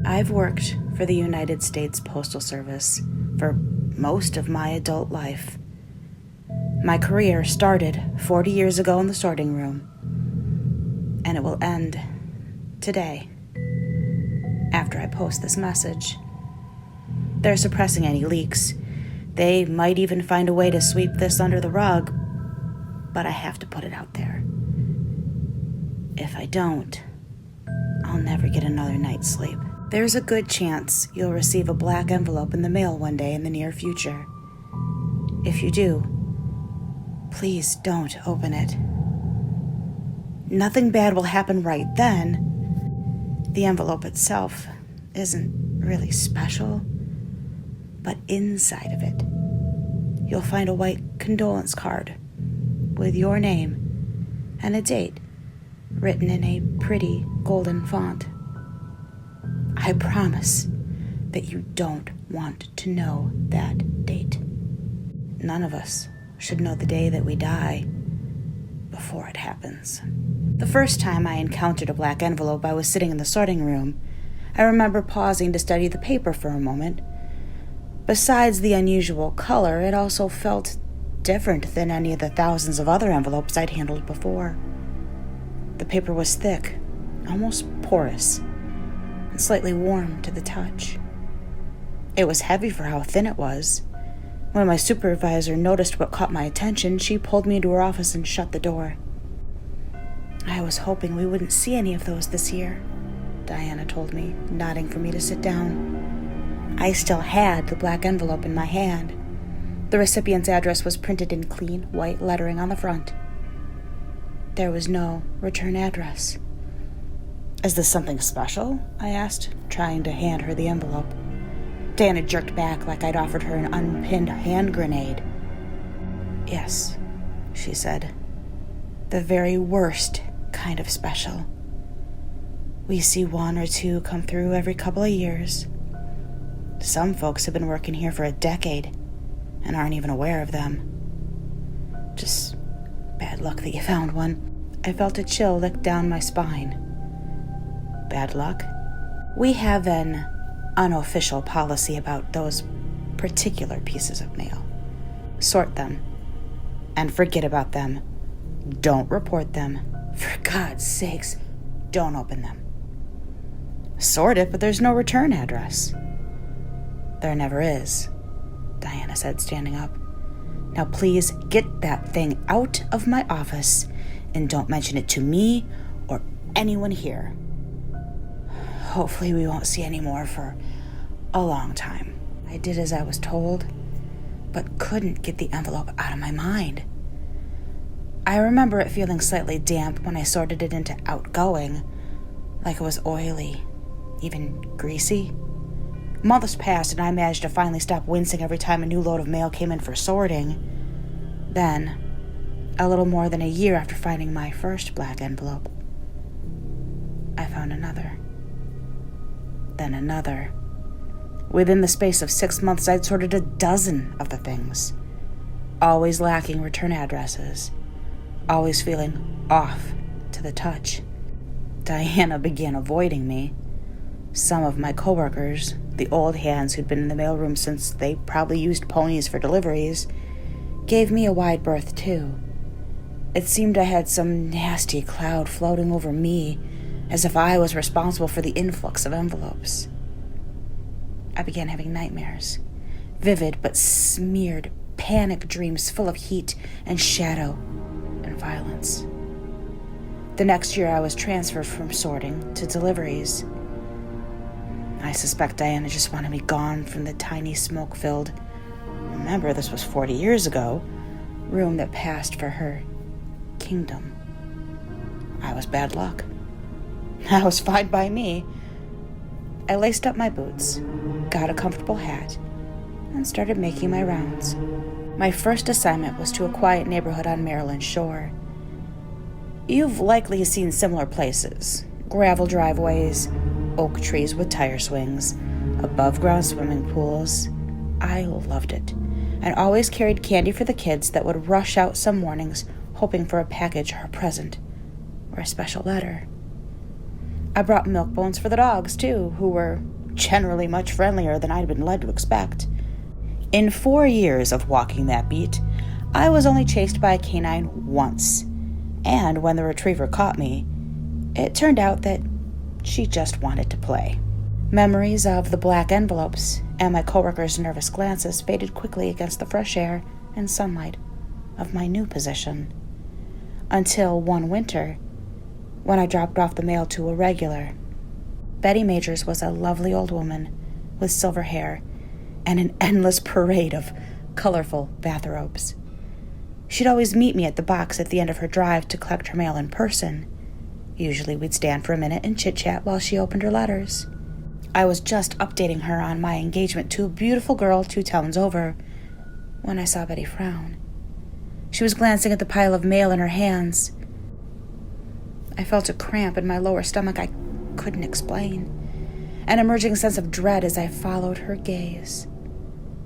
I've worked for the United States Postal Service for most of my adult life. My career started 40 years ago in the sorting room, and it will end today, after I post this message. They're suppressing any leaks. They might even find a way to sweep this under the rug, but I have to put it out there. If I don't, I'll never get another night's sleep. There's a good chance you'll receive a black envelope in the mail one day in the near future. If you do, please don't open it. Nothing bad will happen right then. The envelope itself isn't really special, but inside of it, you'll find a white condolence card with your name and a date written in a pretty golden font. I promise that you don't want to know that date. None of us should know the day that we die before it happens. The first time I encountered a black envelope, I was sitting in the sorting room. I remember pausing to study the paper for a moment. Besides the unusual color, it also felt different than any of the thousands of other envelopes I'd handled before. The paper was thick, almost porous, and slightly warm to the touch. It was heavy for how thin it was. When my supervisor noticed what caught my attention, she pulled me into her office and shut the door. I was hoping we wouldn't see any of those this year, Diana told me, nodding for me to sit down. I still had the black envelope in my hand. The recipient's address was printed in clean, white lettering on the front. There was no return address. Is this something special? I asked, trying to hand her the envelope. Diana jerked back like I'd offered her an unpinned hand grenade. Yes, she said. The very worst kind of special. We see one or two come through every couple of years. Some folks have been working here for a decade and aren't even aware of them. Just bad luck that you found one. I felt a chill lick down my spine. Bad luck? We have an unofficial policy about those particular pieces of mail. Sort them and forget about them. Don't report them. For God's sakes, don't open them. Sort it, but there's no return address. There never is, Diana said, standing up. Now please get that thing out of my office and don't mention it to me or anyone here. Hopefully we won't see any more for a long time. I did as I was told, but couldn't get the envelope out of my mind. I remember it feeling slightly damp when I sorted it into outgoing, like it was oily, even greasy. Months passed and I managed to finally stop wincing every time a new load of mail came in for sorting. Then, a little more than a year after finding my first black envelope, I found another. Then another. Within the space of 6 months, I'd sorted a dozen of the things, always lacking return addresses, always feeling off to the touch. Diana began avoiding me. Some of my coworkers, the old hands who'd been in the mailroom since they probably used ponies for deliveries, gave me a wide berth too. It seemed I had some nasty cloud floating over me, as if I was responsible for the influx of envelopes. I began having nightmares, vivid but smeared panic dreams full of heat and shadow and violence. The next year I was transferred from sorting to deliveries. I suspect Diana just wanted me gone from the tiny smoke-filled, remember this was 40 years ago, room that passed for her kingdom. I was bad luck. That was fine by me. I laced up my boots, got a comfortable hat, and started making my rounds. My first assignment was to a quiet neighborhood on Maryland's shore. You've likely seen similar places. Gravel driveways, oak trees with tire swings, above-ground swimming pools. I loved it, and always carried candy for the kids that would rush out some mornings hoping for a package or a present, or a special letter. I brought milk bones for the dogs, too, who were generally much friendlier than I'd been led to expect. In 4 years of walking that beat, I was only chased by a canine once, and when the retriever caught me, it turned out that she just wanted to play. Memories of the black envelopes and my coworkers' nervous glances faded quickly against the fresh air and sunlight of my new position. Until one winter, when I dropped off the mail to a regular. Betty Majors was a lovely old woman with silver hair and an endless parade of colorful bathrobes. She'd always meet me at the box at the end of her drive to collect her mail in person. Usually we'd stand for a minute and chit-chat while she opened her letters. I was just updating her on my engagement to a beautiful girl 2 towns over when I saw Betty frown. She was glancing at the pile of mail in her hands. I felt a cramp in my lower stomach I couldn't explain, an emerging sense of dread as I followed her gaze.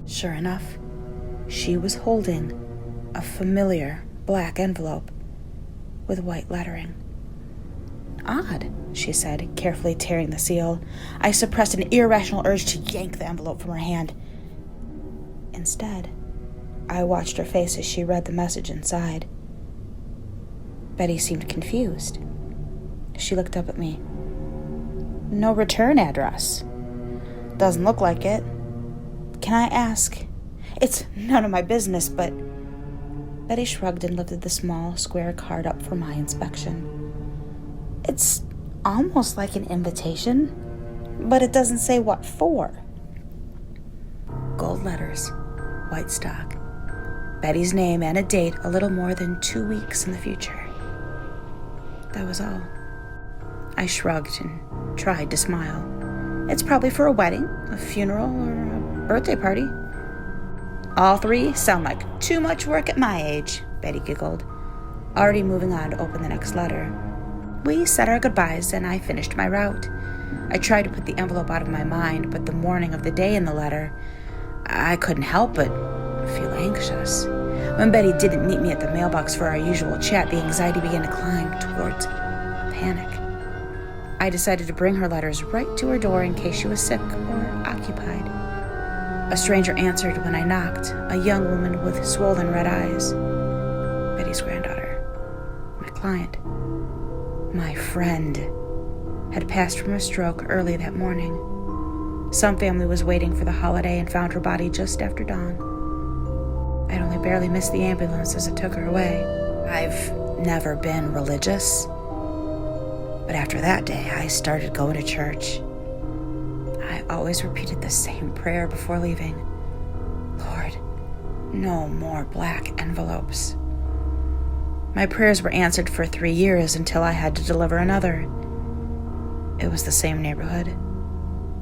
Sure enough, she was holding a familiar black envelope with white lettering. "Odd," she said, carefully tearing the seal. I suppressed an irrational urge to yank the envelope from her hand. Instead, I watched her face as she read the message inside. Betty seemed confused. She looked up at me. "No return address. Doesn't look like it. Can I ask?" "It's none of my business, but..." Betty shrugged and lifted the small, square card up for my inspection. "It's almost like an invitation, but it doesn't say what for." Gold letters, white stock, Betty's name and a date a little more than 2 weeks in the future. That was all. I shrugged and tried to smile. "It's probably for a wedding, a funeral, or a birthday party." "All 3 sound like too much work at my age," Betty giggled, already moving on to open the next letter. We said our goodbyes, and I finished my route. I tried to put the envelope out of my mind, but the morning of the day in the letter, I couldn't help but feel anxious. When Betty didn't meet me at the mailbox for our usual chat, the anxiety began to climb towards panic. I decided to bring her letters right to her door in case she was sick or occupied. A stranger answered when I knocked, a young woman with swollen red eyes. Betty's granddaughter, my client, my friend, had passed from a stroke early that morning. Some family was waiting for the holiday and found her body just after dawn. I'd only barely missed the ambulance as it took her away. I've never been religious, but after that day, I started going to church. I always repeated the same prayer before leaving. "Lord, no more black envelopes." My prayers were answered for 3 years until I had to deliver another. It was the same neighborhood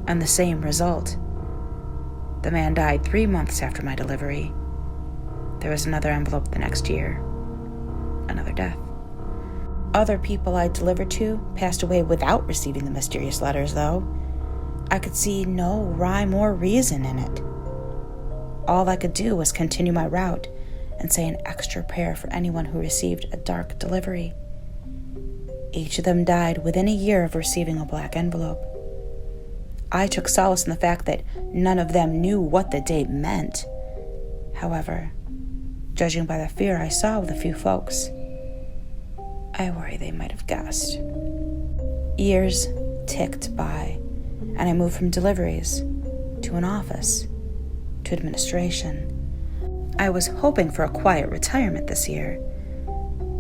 and the same result. The man died 3 months after my delivery. There was another envelope the next year. Another death. Other people I delivered to passed away without receiving the mysterious letters, though. I could see no rhyme or reason in it. All I could do was continue my route and say an extra prayer for anyone who received a dark delivery. Each of them died within a year of receiving a black envelope. I took solace in the fact that none of them knew what the date meant. However, judging by the fear I saw with a few folks, I worry they might have guessed. Years ticked by, and I moved from deliveries to an office to administration. I was hoping for a quiet retirement this year.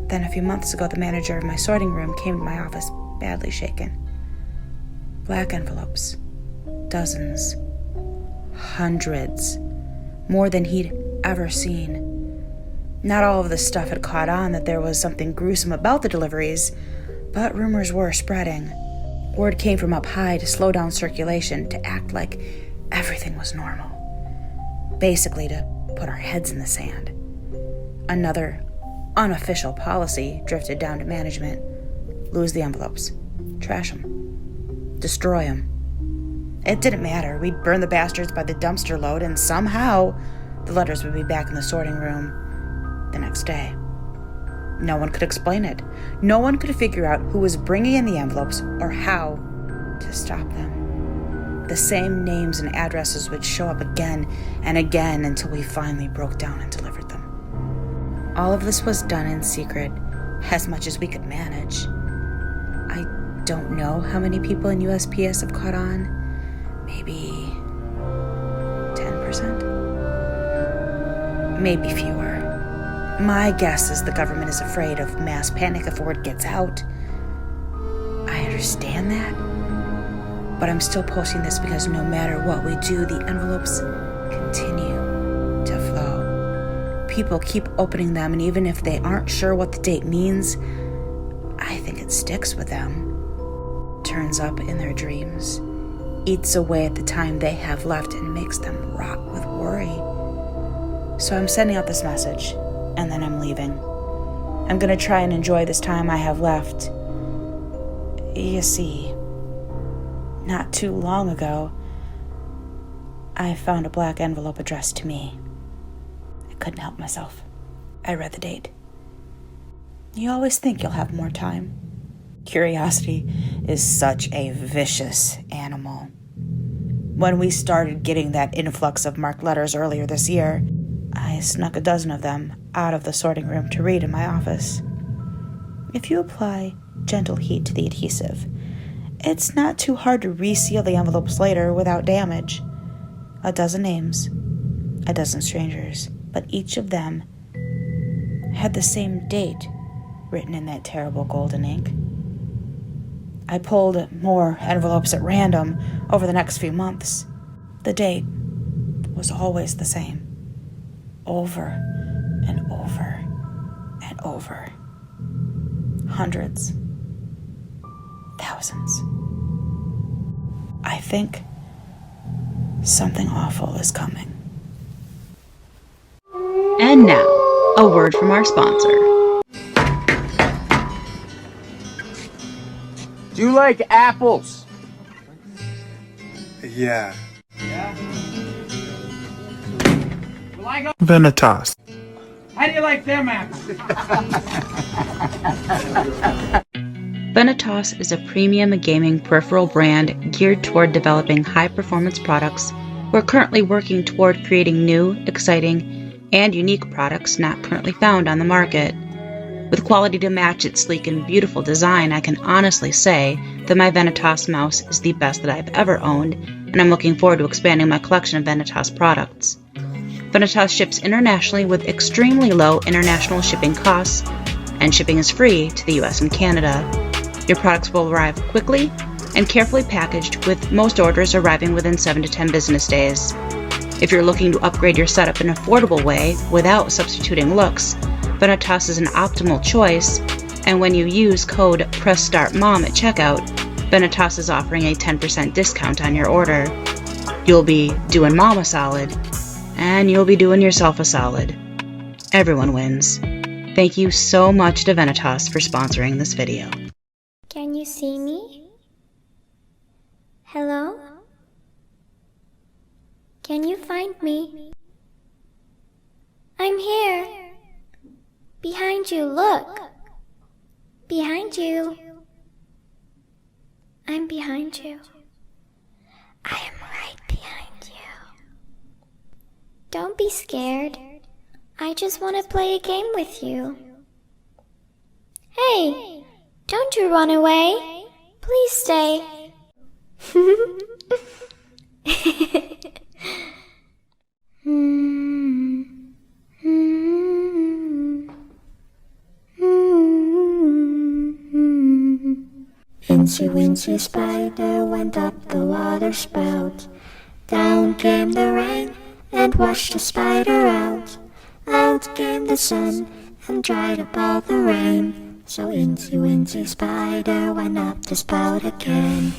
Then a few months ago, the manager of my sorting room came to my office badly shaken. Black envelopes. Dozens. Hundreds. More than he'd ever seen. Not all of the stuff had caught on that there was something gruesome about the deliveries, but rumors were spreading. Word came from up high to slow down circulation, to act like everything was normal. Basically, to put our heads in the sand. Another unofficial policy drifted down to management. Lose the envelopes. Trash them. Destroy them. It didn't matter. We'd burn the bastards by the dumpster load, and somehow the letters would be back in the sorting room the next day. No one could explain it. No one could figure out who was bringing in the envelopes or how to stop them. The same names and addresses would show up again and again until we finally broke down and delivered them. All of this was done in secret, as much as we could manage. I don't know how many people in USPS have caught on. Maybe 10%? Maybe fewer. My guess is the government is afraid of mass panic if word gets out. I understand that, but I'm still posting this because no matter what we do, the envelopes continue to flow. People keep opening them, and even if they aren't sure what the date means, I think it sticks with them. Turns up in their dreams, eats away at the time they have left, and makes them rot with worry. So I'm sending out this message, and then I'm leaving. I'm gonna try and enjoy this time I have left. You see, not too long ago, I found a black envelope addressed to me. I couldn't help myself. I read the date. You always think you'll have more time. Curiosity is such a vicious animal. When we started getting that influx of marked letters earlier this year, I snuck a dozen of them out of the sorting room to read in my office. If you apply gentle heat to the adhesive, it's not too hard to reseal the envelopes later without damage. A dozen names, a dozen strangers, but each of them had the same date written in that terrible golden ink. I pulled more envelopes at random over the next few months. The date was always the same. Over and over and over. Hundreds. Thousands. I think something awful is coming. And now, a word from our sponsor. Do you like apples? Yeah. Well, I go. Vanitas. How do you like them apples? Vanitas is a premium gaming peripheral brand geared toward developing high-performance products. We're currently working toward creating new, exciting, and unique products not currently found on the market. With quality to match its sleek and beautiful design, I can honestly say that my Vanitas mouse is the best that I've ever owned, and I'm looking forward to expanding my collection of Vanitas products. Vanitas ships internationally with extremely low international shipping costs, and shipping is free to the US and Canada. Your products will arrive quickly and carefully packaged, with most orders arriving within 7 to 10 business days. If you're looking to upgrade your setup in an affordable way without substituting looks, Vanitas is an optimal choice, and when you use code pressstartmom at checkout, Vanitas is offering a 10% discount on your order. You'll be doing mom a solid, and you'll be doing yourself a solid. Everyone wins. Thank you so much to Vanitas for sponsoring this video. Can you see me? Hello? Can you find me? I'm here. Behind you, look. Behind you. I'm behind you. I am right behind you. Don't be scared. I just want to play a game with you. Hey, don't you run away. Please stay. Incy Wincy Spider went up the water spout. Down came the rain and washed the spider out. Out came the sun and dried up all the rain. So Incy Wincy Spider went up the spout again.